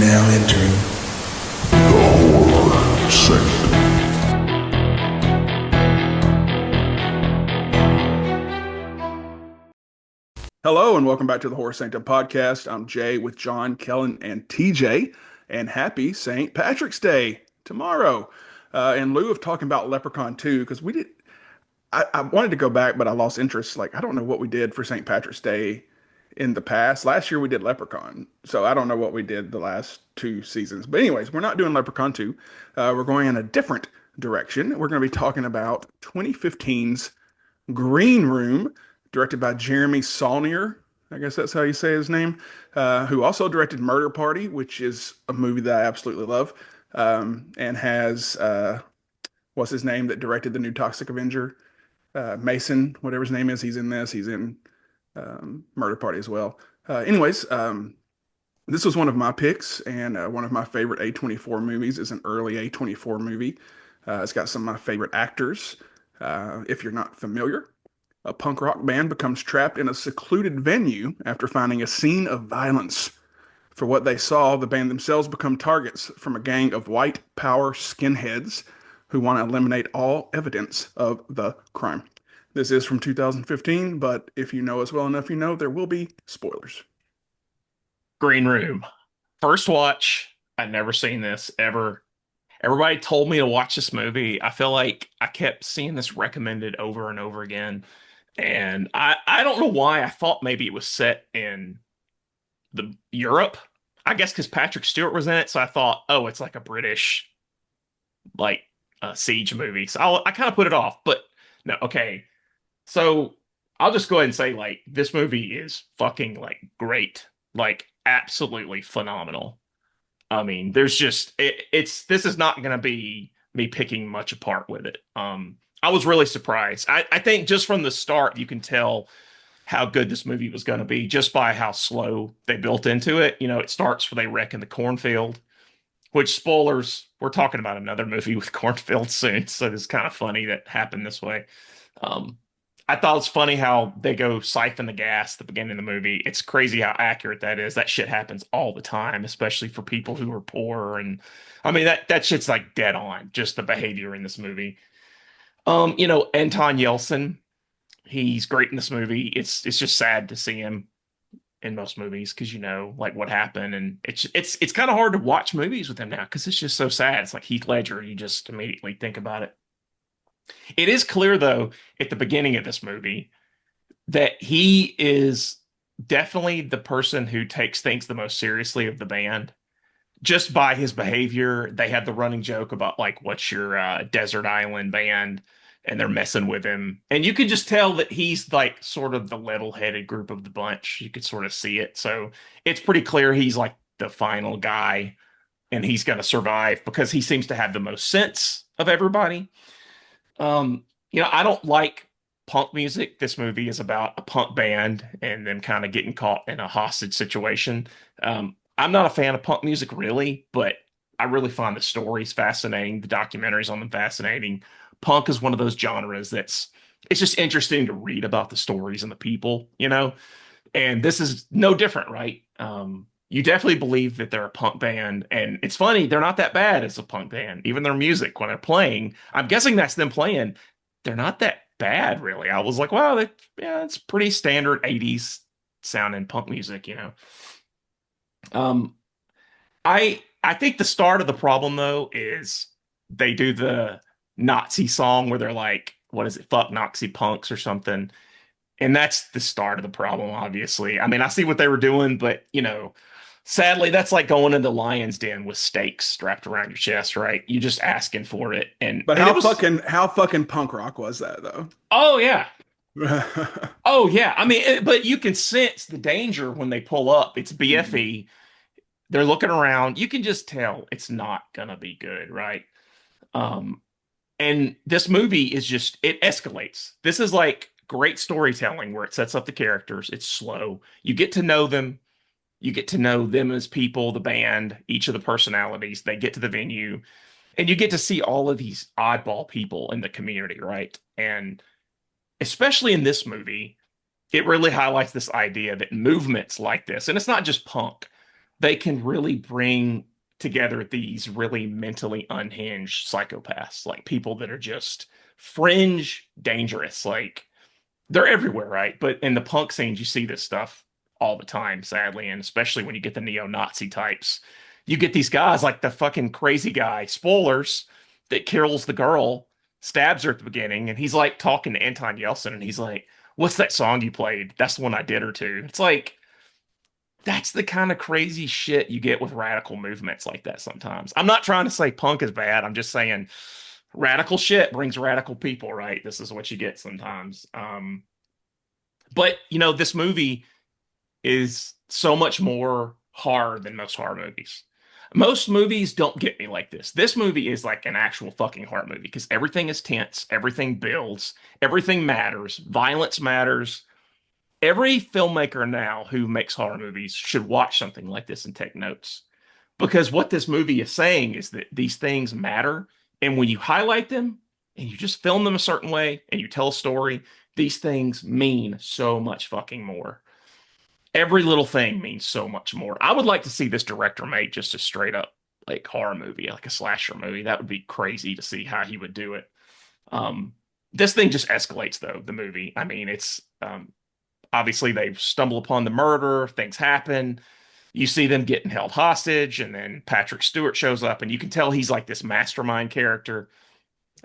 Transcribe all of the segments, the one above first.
now entering the Horror Sanctum. Hello and welcome back to the Horror Sanctum podcast. I'm Jay with John, Kellen, and TJ, and happy St. Patrick's Day tomorrow. In lieu of talking about Leprechaun 2, because I wanted to go back, but I lost interest. Like, I don't know what we did for St. Patrick's Day in the past. Last year we did Leprechaun, so I don't know what we did the last two seasons. But anyways, we're not doing Leprechaun 2. We're going in a different direction. We're going to be talking about 2015's Green Room, directed by Jeremy Saulnier. I guess that's how you say his name. Who also directed Murder Party, which is a movie that I absolutely love, and has what's his name that directed the new Toxic Avenger, Mason, whatever his name is. He's in this. He's in Murder Party as well. This was one of my picks, and one of my favorite A24 movies is an early A24 movie. It's got some of my favorite actors. If you're not familiar, a punk rock band becomes trapped in a secluded venue after finding a scene of violence. For what they saw, the band themselves become targets from a gang of white power skinheads who want to eliminate all evidence of the crime. This is from 2015, but if you know us well enough, you know there will be spoilers. Green Room. First watch. I'd never seen this ever. Everybody told me to watch this movie. I feel like I kept seeing this recommended over and over again. And I don't know why I thought maybe it was set in the Europe. I guess because Patrick Stewart was in it. So I thought, oh, it's like a British like siege movie. So I kind of put it off. But no, okay. So I'll just go ahead and say like this movie is fucking like great. Like absolutely phenomenal. I mean, there's just it's this is not going to be me picking much apart with it. I was really surprised. I think just from the start you can tell how good this movie was going to be just by how slow they built into it. You know, it starts where they wreck in the cornfield, which spoilers, we're talking about another movie with cornfields soon, so it's kind of funny that happened this way. Um, I thought it's funny how they go siphon the gas at the beginning of the movie. It's crazy how accurate that is. That shit happens all the time, especially for people who are poor. And I mean that shit's like dead on, just the behavior in this movie. Anton Yelchin, he's great in this movie. It's just sad to see him in most movies because you know like what happened, and it's kind of hard to watch movies with him now because it's just so sad. It's like Heath Ledger. You just immediately think about it. It is clear, though, at the beginning of this movie that he is definitely the person who takes things the most seriously of the band. Just by his behavior, they have the running joke about, like, what's your desert island band? And they're messing with him. And you can just tell that he's, like, sort of the level-headed group of the bunch. You could sort of see it. So it's pretty clear he's, like, the final guy, and he's going to survive because he seems to have the most sense of everybody. I don't like punk music. This movie is about a punk band and them kind of getting caught in a hostage situation. I'm not a fan of punk music really, but I really find the stories fascinating, the documentaries on them fascinating. Punk is one of those genres it's just interesting to read about the stories and the people, you know? And this is no different, right? You definitely believe that they're a punk band, and it's funny, they're not that bad as a punk band. Even their music when they're playing, I'm guessing that's them playing, they're not that bad really. I was like, wow, yeah, it's pretty standard 80s sounding punk music, you know. Um, I think the start of the problem though is they do the Nazi song where they're like, what is it, fuck Nazi punks or something. And that's the start of the problem, obviously. I mean, I see what they were doing, but you know, sadly, that's like going into Lion's Den with stakes strapped around your chest, right? You're just asking for it. And But and it was how fucking punk rock was that though? oh yeah. Oh yeah. I mean, but you can sense the danger when they pull up. It's Mhm. BFE. They're looking around. You can just tell it's not gonna be good, right? Um, and this movie is just it escalates. This is like great storytelling where it sets up the characters. It's slow. You get to know them. You get to know them as people, the band, each of the personalities. They get to the venue, and you get to see all of these oddball people in the community, right? And especially in this movie, it really highlights this idea that movements like this, and it's not just punk, they can really bring together these really mentally unhinged psychopaths, like people that are just fringe dangerous. Like they're everywhere, right? But in the punk scenes, you see this stuff all the time, sadly, and especially when you get the neo-Nazi types. You get these guys like the fucking crazy guy, spoilers, that kills the girl, stabs her at the beginning, and he's like talking to Anton Yelchin, and he's like, "What's that song you played? That's the one I did her to." It's like that's the kind of crazy shit you get with radical movements like that sometimes. I'm not trying to say punk is bad. I'm just saying radical shit brings radical people, right? This is what you get sometimes. But this movie is so much more horror than most horror movies. Most movies don't get me like this. This movie is like an actual fucking horror movie because everything is tense, everything builds, everything matters, violence matters. Every filmmaker now who makes horror movies should watch something like this and take notes. Because what this movie is saying is that these things matter. And when you highlight them and you just film them a certain way and you tell a story, these things mean so much fucking more. Every little thing means so much more. I would like to see this director make just a straight up like horror movie, like a slasher movie. That would be crazy to see how he would do it. Um, this thing just escalates though, the movie. I mean, it's obviously they stumble upon the murder, things happen. You see them getting held hostage, and then Patrick Stewart shows up, and you can tell he's like this mastermind character.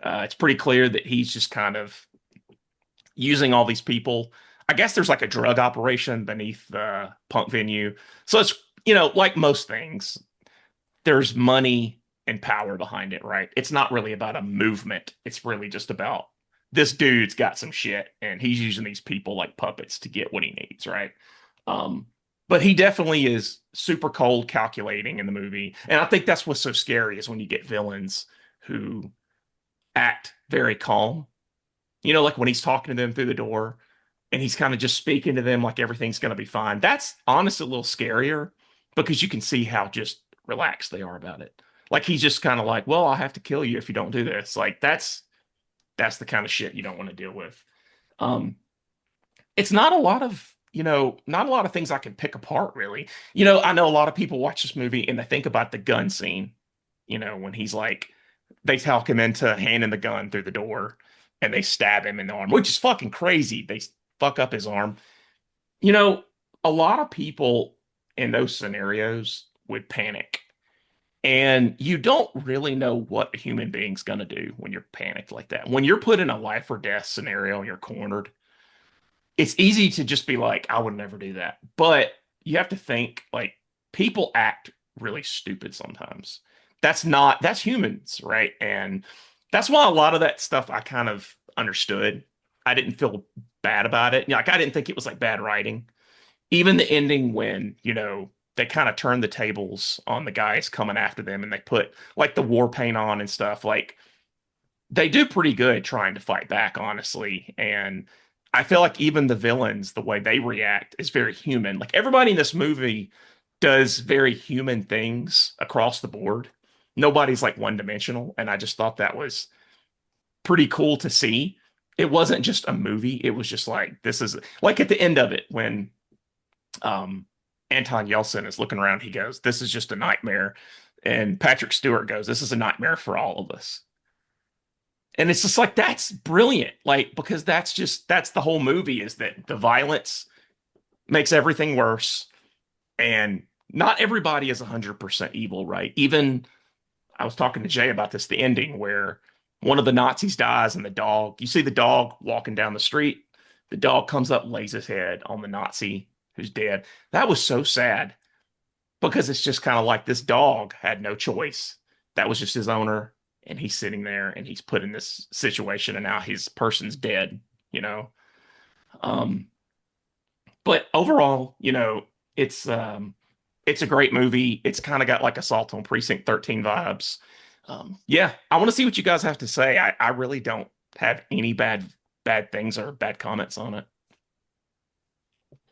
It's pretty clear that he's just kind of using all these people. I guess there's like a drug operation beneath the punk venue. So it's, like most things, there's money and power behind it, right? It's not really about a movement. It's really just about this dude's got some shit and he's using these people like puppets to get what he needs, right? Um, but he definitely is super cold calculating in the movie. And I think that's what's so scary is when you get villains who act very calm. Like when he's talking to them through the door and he's kind of just speaking to them like everything's going to be fine. That's honestly a little scarier because you can see how just relaxed they are about it. Like he's just kind of like, well, I'll have to kill you if you don't do this. Like that's the kind of shit you don't want to deal with. Um, it's not a lot of, not a lot of things I can pick apart really. I know a lot of people watch this movie and they think about the gun scene, when he's like, they talk him into handing the gun through the door and they stab him in the arm, which is fucking crazy. They fuck up his arm. You know, a lot of people in those scenarios would panic. And you don't really know what a human being's going to do when you're panicked like that. When you're put in a life or death scenario and you're cornered, it's easy to just be like, I would never do that. But you have to think like people act really stupid sometimes. That's humans, right? And that's why a lot of that stuff I kind of understood. I didn't feel bad about it. Like I didn't think it was like bad writing. Even the ending when, they kind of turn the tables on the guys coming after them and they put like the war paint on and stuff. Like they do pretty good trying to fight back, honestly. And I feel like even the villains, the way they react is very human. Like everybody in this movie does very human things across the board. Nobody's like one dimensional. And I just thought that was pretty cool to see. It wasn't just a movie. It was just like, this is like at the end of it when um, Anton Yelchin is looking around, he goes, this is just a nightmare. And Patrick Stewart goes, this is a nightmare for all of us. And it's just like that's brilliant. Like because that's the whole movie is that the violence makes everything worse and not everybody is 100% evil, right? Even I was talking to Jay about this the ending where one of the Nazis dies and the dog, you see the dog walking down the street, the dog comes up, lays his head on the Nazi who's dead. That was so sad because it's just kind of like this dog had no choice. That was just his owner and he's sitting there and he's put in this situation and now his person's dead, you know. Um, but overall, it's a great movie. It's kind of got like Assault on Precinct 13 vibes. Yeah, I want to see what you guys have to say. I really don't have any bad things or bad comments on it.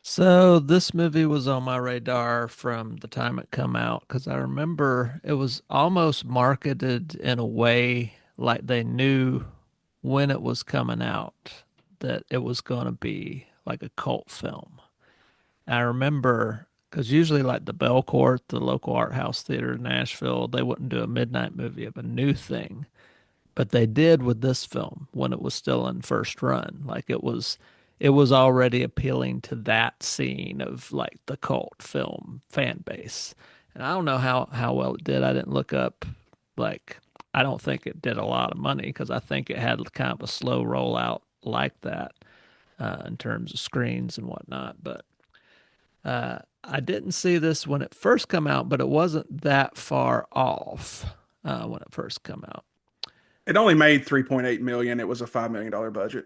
So this movie was on my radar from the time it come out because I remember it was almost marketed in a way like they knew when it was coming out that it was going to be like a cult film. I remember Because usually, like the Belcourt, the local art house theater in Nashville, they wouldn't do a midnight movie of a new thing. But they did with this film when it was still in first run. Like it was already appealing to that scene of like the cult film fan base. And I don't know how well it did. I didn't look up like I don't think it did a lot of money because I think it had kind of a slow rollout like that in terms of screens and whatnot. But I didn't see this when it first come out, but it wasn't that far off when it first come out. It only made 3.8 million. It was a $5 million budget.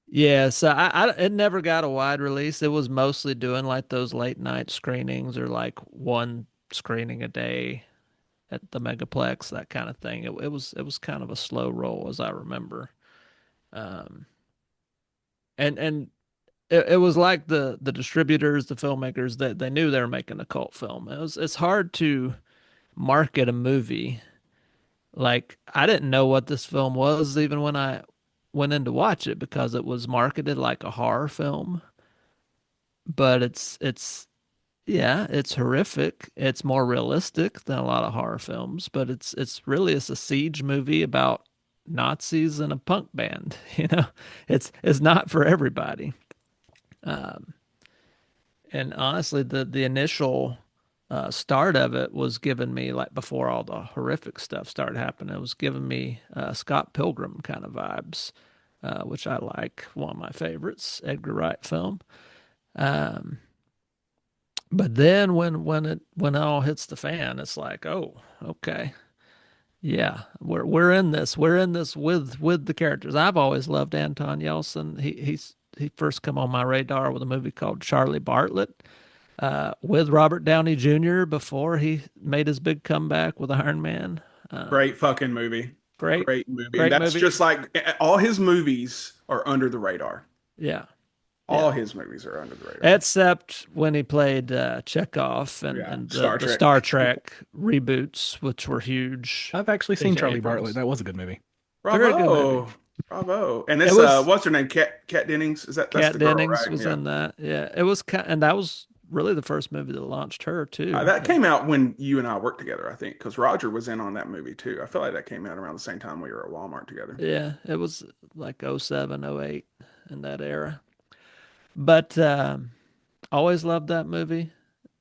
Yeah, so it never got a wide release. It was mostly doing like those late night screenings or like one screening a day at the Megaplex, that kind of thing. It was kind of a slow roll as I remember. Um, and it was like the distributors, the filmmakers that they knew they were making a cult film. It's hard to market a movie. Like I didn't know what this film was even when I went in to watch it because it was marketed like a horror film, but it's yeah, it's horrific. It's more realistic than a lot of horror films, but it's a siege movie about Nazis and a punk band, you know. It's not for everybody. Um, and honestly, the initial start of it was giving me like before all the horrific stuff started happening. It was giving me Scott Pilgrim kind of vibes, which I like. One of my favorites, Edgar Wright film. Um, but then when it all hits the fan, it's like, oh, okay, yeah, we're in this. We're in this with the characters. I've always loved Anton Yelchin. He first come on my radar with a movie called Charlie Bartlett with Robert Downey Jr. before he made his big comeback with Iron Man. Great fucking movie. Great, Great movie. And great that's movie. just like all his movies are under the radar. Yeah, All yeah. his movies are under the radar. Except when he played Chekhov Yeah, and Star the Trek. Star Trek reboots, which were huge. I've actually seen J.J. Charlie Abrams. Bartlett. That was a good movie. Very good Bravo. movie. Bravo. And It it's was what's her name? Kat Dennings? That's Kat the girl, Dennings right? was Yeah. in that. Yeah, it was, and that was really the first movie that launched her too. That came out when you and I worked together, I think, because Roger was in on that movie too. I feel like that came out around the same time we were at Walmart together. Yeah, it was like '07, '08 in that era. But always loved that movie.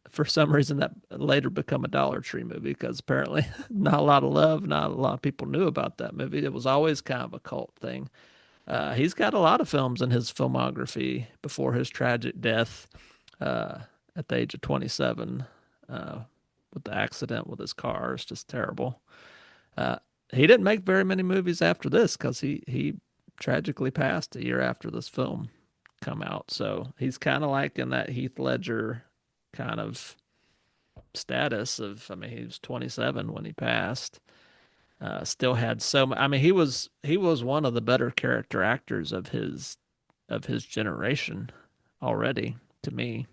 For some reason, that later become a Dollar Tree movie because apparently not a lot of love, not a lot of people knew about that movie. It was always kind of a cult thing. He's got a lot of films in his filmography before his tragic death uh, at the age of 27 uh, with the accident with his car. It's just terrible. Uh, he didn't make very many movies after this because he tragically passed a year after this film come out. So he's kind of like in that Heath Ledger kind of status of, I mean, he was 27 when he passed. Still had I mean, he was one of the better character actors of his generation already to me.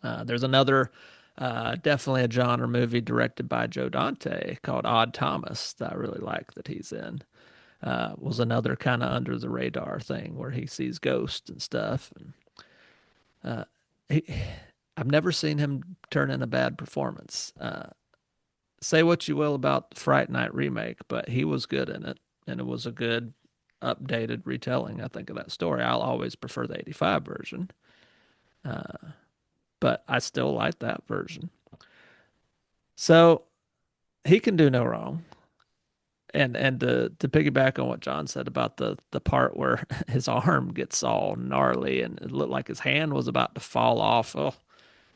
There's another definitely a genre movie directed by Joe Dante called Odd Thomas that I really like that he's in. Was another kind of under the radar thing where he sees ghosts and stuff. And he, I've never seen him turn in a bad performance. Say what you will about the Fright Night remake, but he was good in it, and it was a good updated retelling, I think, of that story. I'll always prefer the '85 version, but I still like that version. So he can do no wrong. And to piggyback on what John said about the part where his arm gets all gnarly and it looked like his hand was about to fall off. Oh,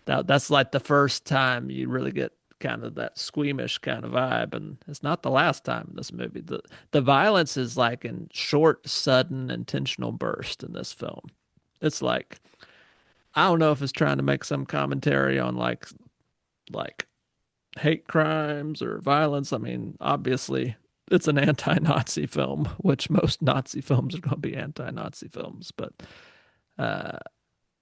that's like the first time you really get kind of that squeamish kind of vibe, and it's not the last time in this movie. The violence is like in short, sudden, intentional burst in this film. It's like I don't know if it's trying to make some commentary on like hate crimes or violence. I mean, obviously it's an anti-Nazi film, which most Nazi films are going to be anti-Nazi films, but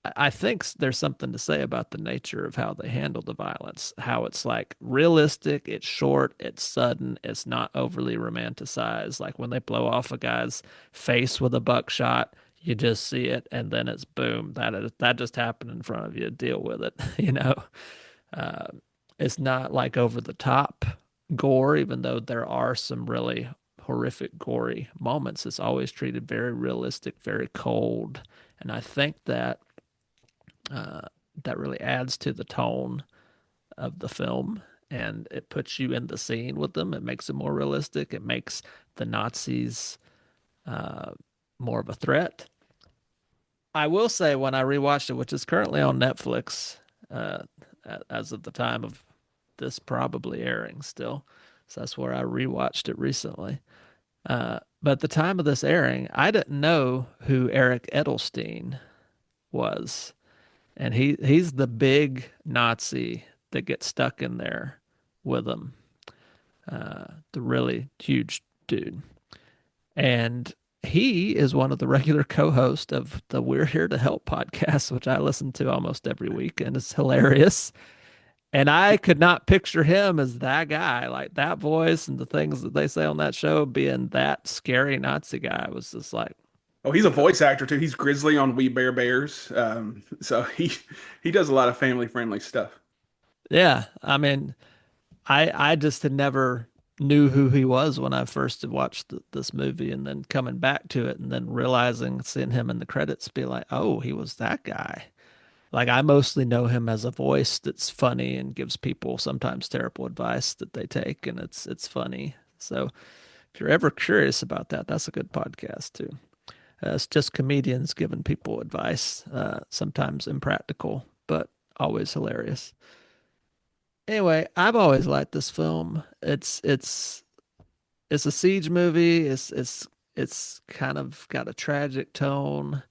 I think there's something to say about the nature of how they handle the violence, how it's like realistic, it's short, it's sudden, it's not overly romanticized. Like when they blow off a guy's face with a buckshot, You just see it, and then it's boom. That just happened in front of you. Deal with it. You know, uh, it's not like over the top gore, even though there are some really horrific, gory moments. It's always treated very realistic, very cold, and I think uh, that really adds to the tone of the film, and it puts you in the scene with them. It makes it more realistic. It makes the Nazis uh, more of a threat. I will say when I rewatched it, which is currently on Netflix, uh, as of the time of this probably airing still, so that's where I rewatched it recently. But at the time of this airing, I didn't know who Eric Edelstein was, and he's the big Nazi that gets stuck in there with him, the really huge dude. And he is one of the regular co-hosts of the We're Here to Help podcast, which I listen to almost every week, and it's hilarious. And I could not picture him as that guy, like that voice and the things that they say on that show being that scary Nazi guy. I was just like, Oh, he's a voice actor too. He's Grizzly on We Bare Bears. So he does a lot of family friendly stuff. yeah. I mean, I just had never knew who he was when I first had watched this movie, and then coming back to it and then realizing, seeing him in the credits, be like, oh, he was that guy. Like I mostly know him as a voice that's funny and gives people sometimes terrible advice that they take, and it's funny. So if you're ever curious about that, that's a good podcast too. It's just comedians giving people advice, sometimes impractical, but always hilarious. Anyway, I've always liked this film. It's a siege movie. It's kind of got a tragic tone.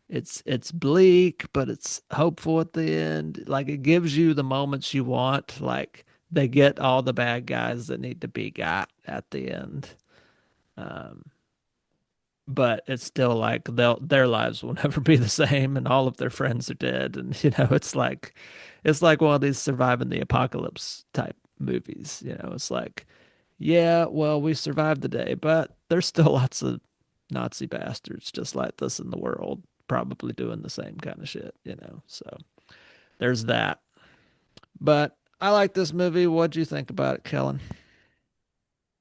It's bleak, but it's hopeful at the end. Like it gives you the moments you want. Like they get all the bad guys that need to be got at the end. Um, but it's still like their lives will never be the same, and all of their friends are dead, and it's like one of these surviving the apocalypse type movies. It's like, yeah, well, we survived the day, but there's still lots of Nazi bastards just like this in the world, probably doing the same kind of shit. So there's that. But I like this movie. What'd you think about it, Kellen?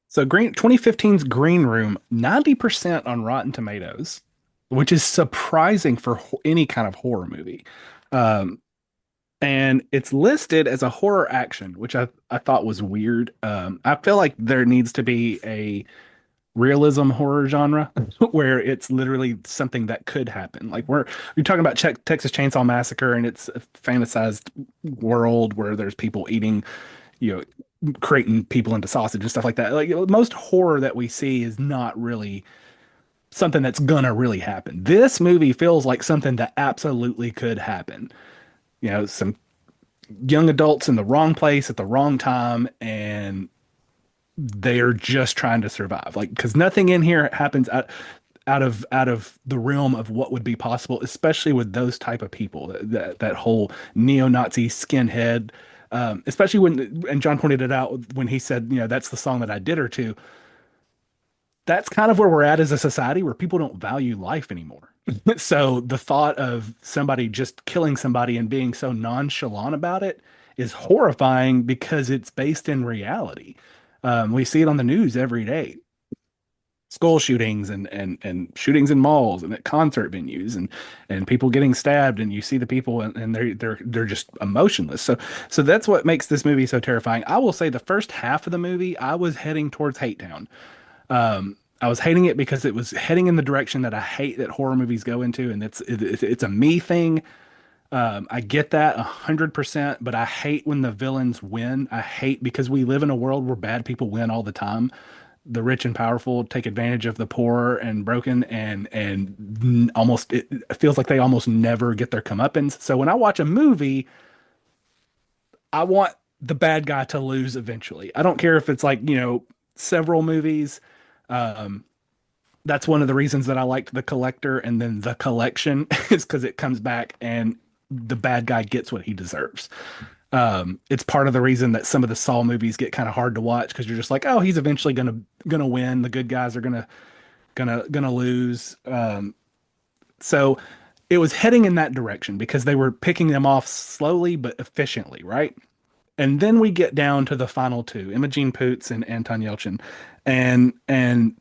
So Green 2015's Green Room, 90% on Rotten Tomatoes, which is surprising for any kind of horror movie. Um, and it's listed as a horror action, which I thought was weird. I feel like there needs to be a realism horror genre where it's literally something that could happen. Like we're talking about Texas Chainsaw Massacre, and it's a fantasized world where there's people eating, you know, creating people into sausage and stuff like that. Like most horror that we see is not really something that's gonna really happen. This movie feels like something that absolutely could happen. Some young adults in the wrong place at the wrong time, and they are just trying to survive. Like, because nothing in here happens out of the realm of what would be possible, especially with those type of people. That whole neo-Nazi skinhead, especially when, and John pointed it out when he said, that's the song that I did her to. That's kind of where we're at as a society, where people don't value life anymore. So the thought of somebody just killing somebody and being so nonchalant about it is horrifying because it's based in reality. We see it on the news every day. School shootings and shootings in malls and at concert venues and people getting stabbed, and you see the people, and they're just emotionless. So that's what makes this movie so terrifying. I will say the first half of the movie I was heading towards Hate Town. I was hating it because it was heading in the direction that I hate that horror movies go into, and it's a me thing. I get that 100%, but I hate when the villains win. I hate because we live in a world where bad people win all the time. The rich and powerful take advantage of the poor and broken, and almost it feels like they almost never get their comeuppance. So when I watch a movie, I want the bad guy to lose eventually. I don't care if it's like, several movies. Um, that's one of the reasons that I liked The Collector and then The Collection is because it comes back and the bad guy gets what he deserves. It's part of the reason that some of the Saw movies get kind of hard to watch because you're just like, oh, he's eventually gonna win. The good guys are gonna lose. So it was heading in that direction because they were picking them off slowly but efficiently, right? And then we get down to the final two, Imogene Poots and Anton Yelchin, and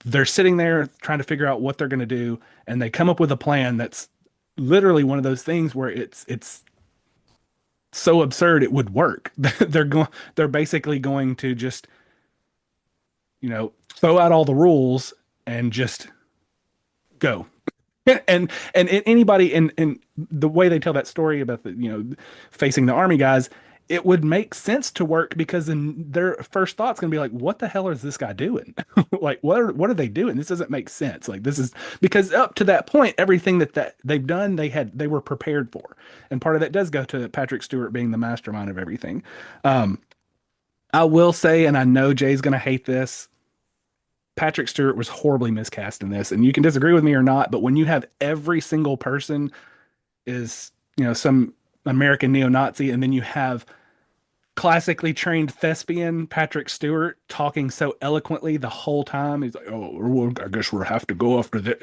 they're sitting there trying to figure out what they're going to do, and they come up with a plan that's literally one of those things where it's so absurd it would work. They're basically going to just, throw out all the rules and just go. Anybody in the way they tell that story about the facing the army guys, it would make sense to work because then their first thought's gonna be like, what the hell is this guy doing? Like what are they doing? This doesn't make sense. Like this is because up to that point, everything that they've done, they were prepared for. And part of that does go to Patrick Stewart being the mastermind of everything. I will say, and I know Jay's gonna hate this, Patrick Stewart was horribly miscast in this, and you can disagree with me or not, but when you have every single person is, some American neo-Nazi, and then you have classically trained thespian Patrick Stewart talking so eloquently the whole time. He's like, "Oh, well, I guess we'll have to go after the."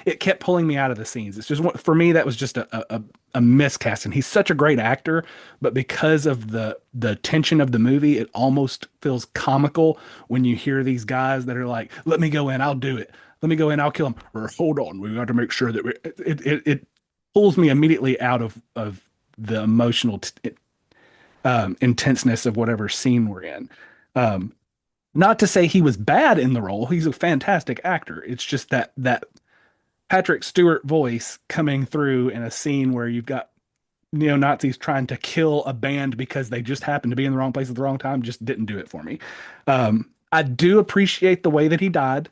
It kept pulling me out of the scenes. It's just for me that was just a miscast, and he's such a great actor, but because of the tension of the movie, it almost feels comical when you hear these guys that are like, "Let me go in, I'll do it. Let me go in, I'll kill him." Or hold on, we got to make sure that it pulls me immediately out of the emotional intenseness of whatever scene we're in. Not to say he was bad in the role. He's a fantastic actor. It's just that Patrick Stewart voice coming through in a scene where you've got neo-Nazis trying to kill a band because they just happened to be in the wrong place at the wrong time just didn't do it for me. I do appreciate the way that he died.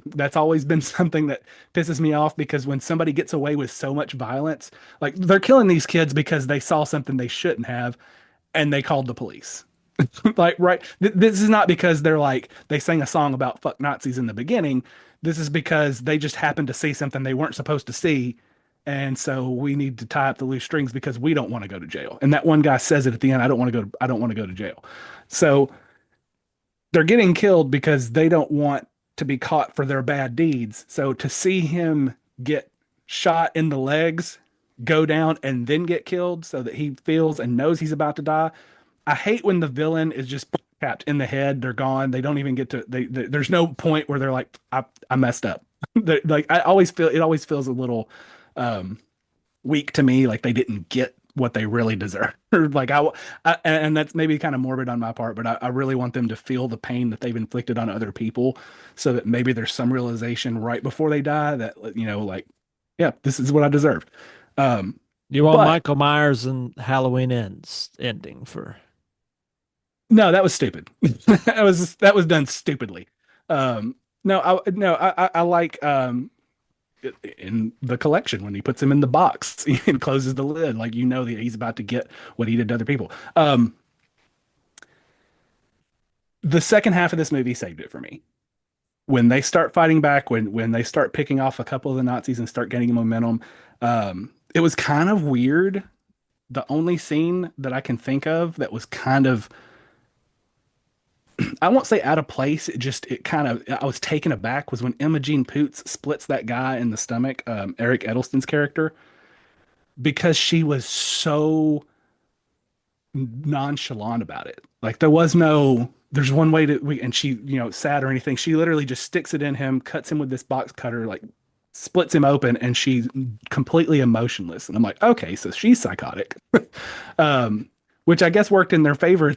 That's always been something that pisses me off because when somebody gets away with so much violence, like they're killing these kids because they saw something they shouldn't have and they called the police. Like, right. This is not because they sang a song about fuck Nazis in the beginning. This is because they just happened to see something they weren't supposed to see. And so we need to tie up the loose strings because we don't want to go to jail. And that one guy says it at the end, I don't want to go to jail. So they're getting killed because they don't want to be caught for their bad deeds. So to see him get shot in the legs, go down, and then get killed so that he feels and knows he's about to die. I hate when the villain is just trapped in the head. They're gone. They don't even get to, there's no point where they're like, I messed up. Like it always feels a little weak to me. Like they didn't get what they really deserve. Like and that's maybe kind of morbid on my part, but I really want them to feel the pain that they've inflicted on other people so that maybe there's some realization right before they die that, like, yeah, this is what I deserved. You want Michael Myers and Halloween Ends ending for? No, that was stupid. that was done stupidly. I like in the collection when he puts him in the box and closes the lid, like that he's about to get what he did to other people. The second half of this movie saved it for me. When they start fighting back, when they start picking off a couple of the Nazis and start getting momentum, it was kind of weird. The only scene that I can think of that was kind of, I won't say out of place. I was taken aback was when Imogene Poots splits that guy in the stomach, Eric Edelsten's character, because she was so nonchalant about it. Like there's one way and she, sad or anything. She literally just sticks it in him, cuts him with this box cutter, like splits him open, and she's completely emotionless. And I'm like, okay, so she's psychotic. Which I guess worked in their favor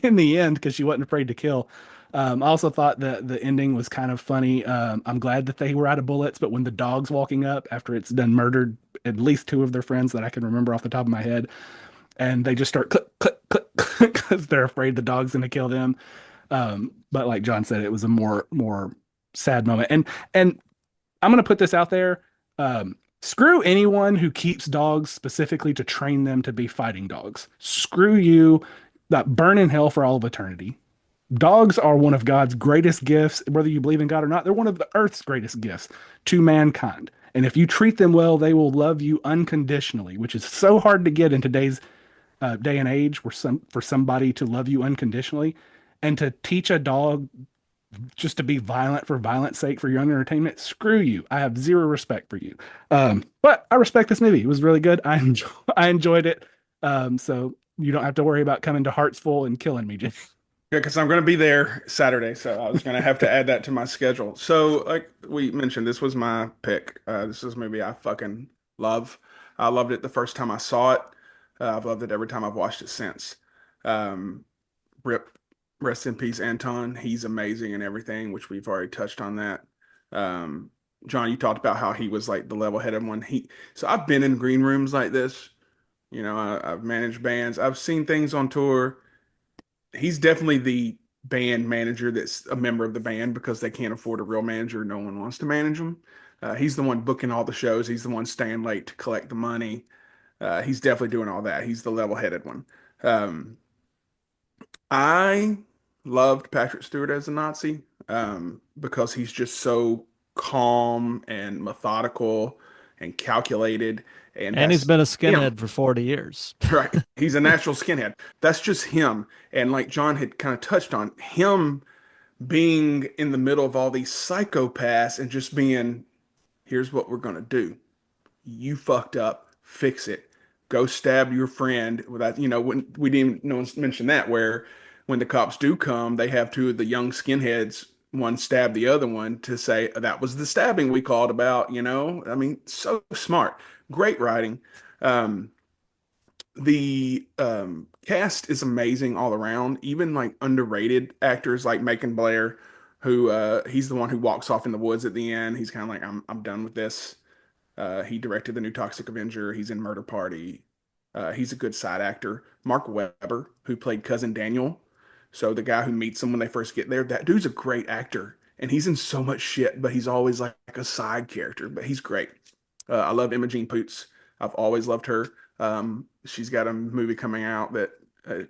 in the end because she wasn't afraid to kill. I also thought that the ending was kind of funny. I'm glad that they were out of bullets, but when the dog's walking up after it's done murdered at least two of their friends that I can remember off the top of my head, and they just start click, click, click, because they're afraid the dog's going to kill them. But like John said, it was a more sad moment. And I'm going to put this out there. Screw anyone who keeps dogs specifically to train them to be fighting dogs. Screw you. That burn in hell for all of eternity. Dogs are one of God's greatest gifts, whether you believe in God or not. They're one of the earth's greatest gifts to mankind. And if you treat them well, they will love you unconditionally, which is so hard to get in today's day and age for somebody to love you unconditionally. And to teach a dog just to be violent for violence sake for your own entertainment, screw you. I have zero respect for you. But I respect this movie. It was really good. I enjoyed it. So you don't have to worry about coming to Hartsville and killing me, Jay. Yeah, because I'm going to be there Saturday, so I was going to have to add that to my schedule. So, like we mentioned, this was my pick. This is a movie I fucking love. I loved it the first time I saw it. I've loved it every time I've watched it since. Um, Rip, rest in peace, Anton. He's amazing and everything, which we've already touched on that. Um, John, you talked about how he was like the level-headed one. So I've been in green rooms like this. You know, I've managed bands. I've seen things on tour. He's definitely the band manager that's a member of the band because they can't afford a real manager. No one wants to manage him. He's the one booking all the shows. He's the one staying late to collect the money. He's definitely doing all that. He's the level-headed one. Um, I loved Patrick Stewart as a Nazi because he's just so calm and methodical and calculated, and And he's that's been a him. skinhead for 40 years. Right. He's a natural skinhead. That's just him. And like John had kind of touched on, him being in the middle of all these psychopaths and just being, here's what we're going to do. You fucked up, fix it. Go stab your friend without, when we didn't no one mention that where when the cops do come, they have two of the young skinheads, one stab the other one to say that was the stabbing we called about. I mean, so smart. Great writing. Um, the cast is amazing all around, even like underrated actors like Macon Blair, who he's the one who walks off in the woods at the end. He's kind of like, I'm done with this. He directed the new Toxic Avenger. He's in Murder Party. He's a good side actor. Mark Webber, who played Cousin Daniel. So the guy who meets him when they first get there, that dude's a great actor. And he's in so much shit, but he's always like a side character, but he's great. I love Imogene Poots. I've always loved her. She's got a movie coming out that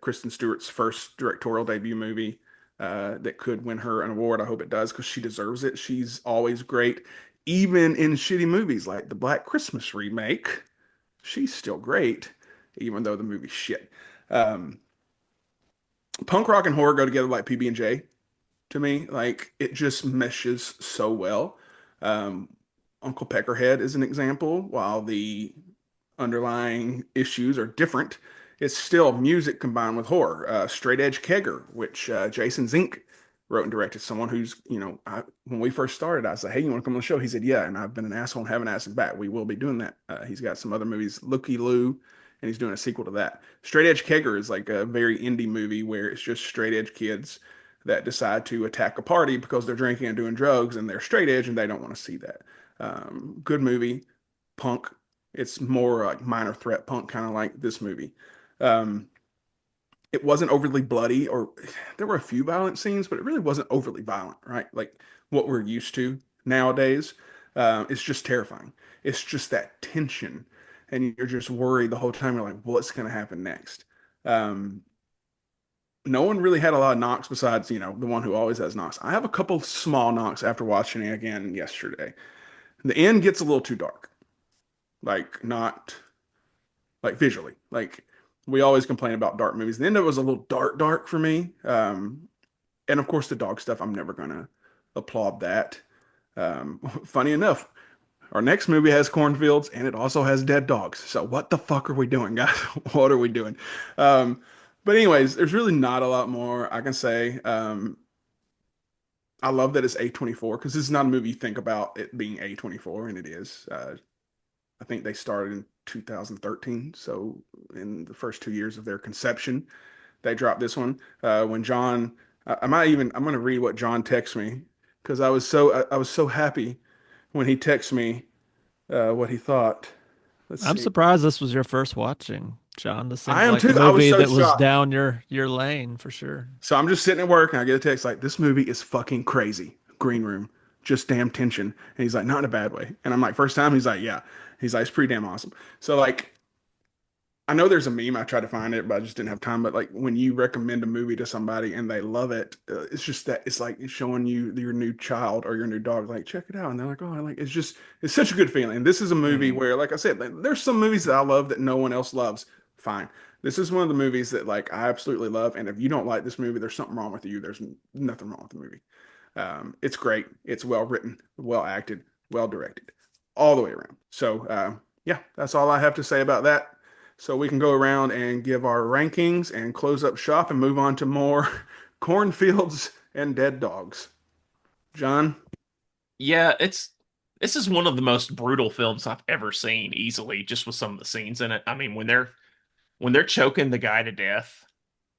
Kristen Stewart's first directorial debut movie that could win her an award. I hope it does because she deserves it. She's always great even in shitty movies like the Black Christmas remake, she's still great, even though the movie's shit. Um, Punk rock and horror go together like PB and J to me. Like it just meshes so well. Um, Uncle Peckerhead is an example. While the underlying issues are different, it's still music combined with horror. Straight Edge Kegger, which Jason Zink wrote and directed, someone who's, when we first started, I said, hey, you want to come on the show? He said, yeah. And I've been an asshole and haven't asked him back. We will be doing that. He's got some other movies, Looky Lou, and he's doing a sequel to that. Straight Edge Kegger is like a very indie movie where it's just straight edge kids that decide to attack a party because they're drinking and doing drugs and they're straight edge and they don't want to see that. Good movie, punk. It's more like minor threat punk, kind of like this movie. Um, it wasn't overly bloody, or there were a few violent scenes, but it really wasn't overly violent, right? Like what we're used to nowadays. It's just terrifying. It's just that tension, and you're just worried the whole time. You're like, what's going to happen next? Um, no one really had a lot of knocks besides, the one who always has knocks. I have a couple small knocks after watching it again yesterday. The end gets a little too dark, like not like visually. Like we always complain about dark movies. The end of it was a little dark for me. And of course, the dog stuff, I'm never gonna applaud that. Funny enough, our next movie has cornfields and it also has dead dogs. So what the fuck are we doing, guys? What are we doing? But anyways, there's really not a lot more I can say. I love that it's A24 because this is not a movie you think about it being A24, and it is. I think they started in 2013, so in the first 2 years of their conception, they dropped this one. When John, I'm going to read what John texted me because I was so happy when he texted me what he thought. Let's I'm see. surprised this was your first watching, John. This I seems am like a too. I was movie so that was shocked. down your lane for sure. So I'm just sitting at work and I get a text like, this movie is fucking crazy. Green Room, just damn tension. And he's like, not in a bad way. And I'm like, first time? He's like, yeah. He's like, it's pretty damn awesome. So like, I know there's a meme. I tried to find it, but I just didn't have time. But like when you recommend a movie to somebody and they love it, it's just that it's like showing you your new child or your new dog, like check it out, and they're like, oh, I like. It's such a good feeling. And this is a movie Mhm. where, like I said, there's some movies that I love that no one else loves. Fine. This is one of the movies that like I absolutely love. And if you don't like this movie, there's something wrong with you. There's nothing wrong with the movie. It's great. It's well written, well acted, well directed, all the way around. So yeah, that's all I have to say about that. So we can go around and give our rankings and close up shop and move on to more cornfields and dead dogs. John, Yeah, this is one of the most brutal films I've ever seen, easily, just with some of the scenes in it. I mean, when they're choking the guy to death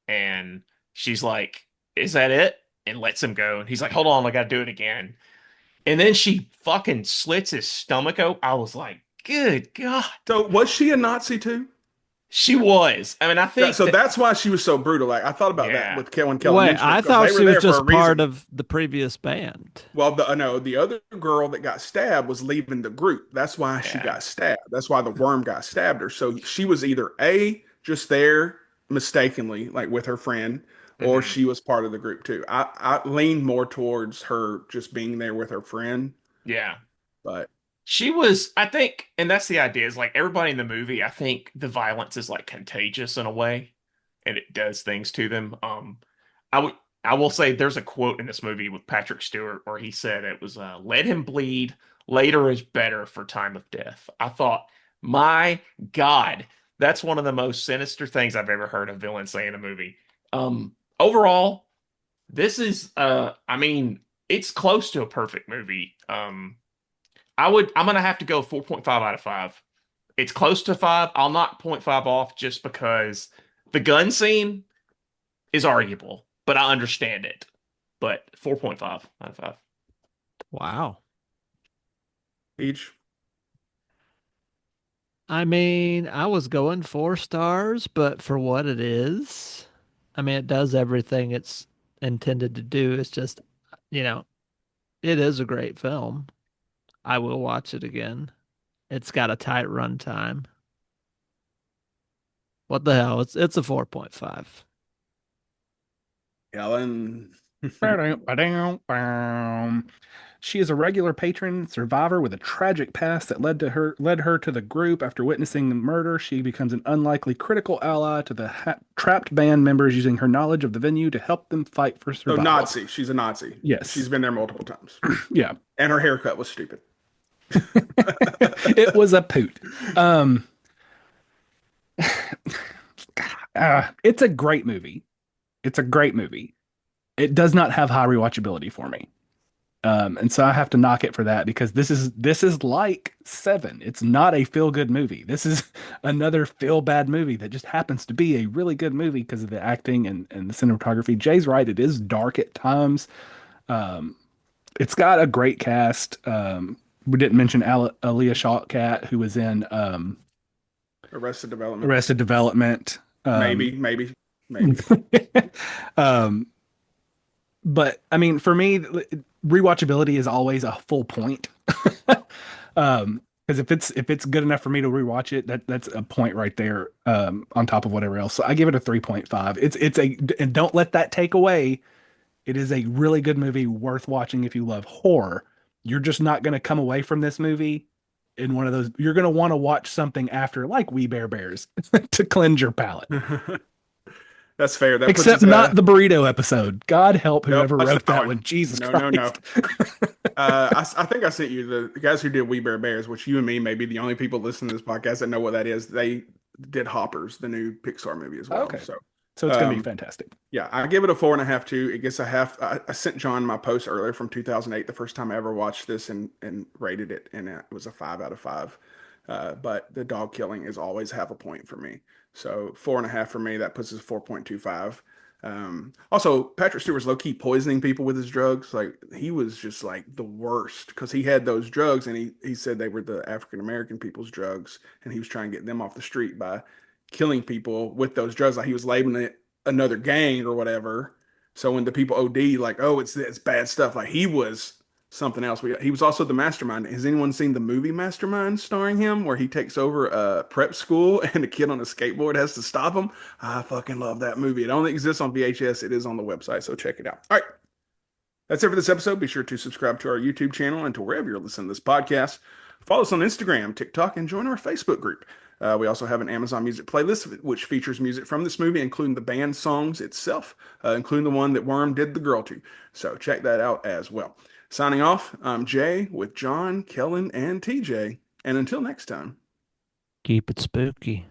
and she's like, "Is that it?" and lets him go, and he's like, "Hold on, I gotta do it again." And then she fucking slits his stomach open. I was like, "Good God." so was she a Nazi too? She was. I mean, I think So that, that's why she was so brutal. Like I thought about that yeah. with when Kellen Wait, mentioned it I because thought they were she was there for a just part reason. of the previous band. Well, no, the other girl that got stabbed was leaving the group. That's why she Yeah. got stabbed. That's why the worm got stabbed her. So she was either A, just there mistakenly, like with her friend, or Hmm. she was part of the group too. I lean more towards her just being there with her friend, Yeah. but She was, I think, and that's the idea, is like everybody in the movie, I think the violence is like contagious in a way, and it does things to them. I would I will say there's a quote in this movie with Patrick Stewart where he said it was let him bleed, later is better for time of death. I thought, my God, that's one of the most sinister things I've ever heard a villain say in a movie. Overall, this is I mean, it's close to a perfect movie. I'm gonna have to go 4.5 out of 5. It's close to 5. I'll knock zero point 0.5 off just because the gun scene is arguable, but I understand it. But 4.5 out of 5. Wow. each. I mean, I was going 4 stars, but for what it is, I mean, it does everything it's intended to do. It's just, you know, it is a great film. I will watch it again. It's got a tight run time. What the hell? It's a 4.5. Kellen. She is a regular patron survivor with a tragic past that led her to the group. After witnessing the murder, she becomes an unlikely critical ally to the trapped band members, using her knowledge of the venue to help them fight for So survival. Nazi. She's a Nazi. Yes. She's been there multiple times. Yeah. And her haircut was stupid. It was a poot. Um, it's a great movie. It's a great movie. It does not have high rewatchability for me. And so I have to knock it for that because this is like Seven. It's not a feel good movie. This is another feel bad movie that just happens to be a really good movie because of the acting and the cinematography. Jay's right. It is dark at times. Um, it's got a great cast. We didn't mention Aaliyah Shawkat, who was in Arrested Development. Arrested Development. Maybe. Um, but I mean, for me, rewatchability is always a full point. Because if it's good enough for me to rewatch it, that's a point right there, on top of whatever else. So I give it a 3.5. It's a, and don't let that take away. It is a really good movie, worth watching if you love horror. You're just not going to come away from this movie in one of those. You're going to want to watch something after, like We Bare Bears, to cleanse your palate. That's fair. That puts Except us at not the burrito episode. God help Nope, whoever that's wrote not that one. one. Jesus No, Christ. no. I think I sent you the guys who did We Bare Bears, which you and me may be the only people listening to this podcast that know what that is. They did Hoppers, the new Pixar movie as well. Okay. So So it's going to be fantastic. yeah, I give it a 4.5 too. It gets a half. I sent John my post earlier from 2008, the first time I ever watched this and rated it, and it was a 5 out of 5. But the dog killing is always half a point for me. So 4.5 for me. That puts us 4.25. Also, Patrick Stewart's low key poisoning people with his drugs. Like he was just like the worst because he had those drugs, and he said they were the African American people's drugs, and he was trying to get them off the street by killing people with those drugs. Like he was labeling it another gang or whatever. So when the people OD, like, oh, it's bad stuff. Like he was something else. He was also the mastermind. Has anyone seen the movie Mastermind starring him, where he takes over a prep school and a kid on a skateboard has to stop him? I fucking love that movie. It only exists on VHS. It is on the website, so check it out. All right. That's it for this episode. Be sure to subscribe to our YouTube channel and to wherever you're listening to this podcast. Follow us on Instagram, TikTok, and join our Facebook group. We also have an Amazon Music playlist, which features music from this movie, including the band songs itself, including the one that Worm did the girl to. So check that out as well. Signing off, I'm Jay with John, Kellen, and TJ. And until next time. Keep it spooky.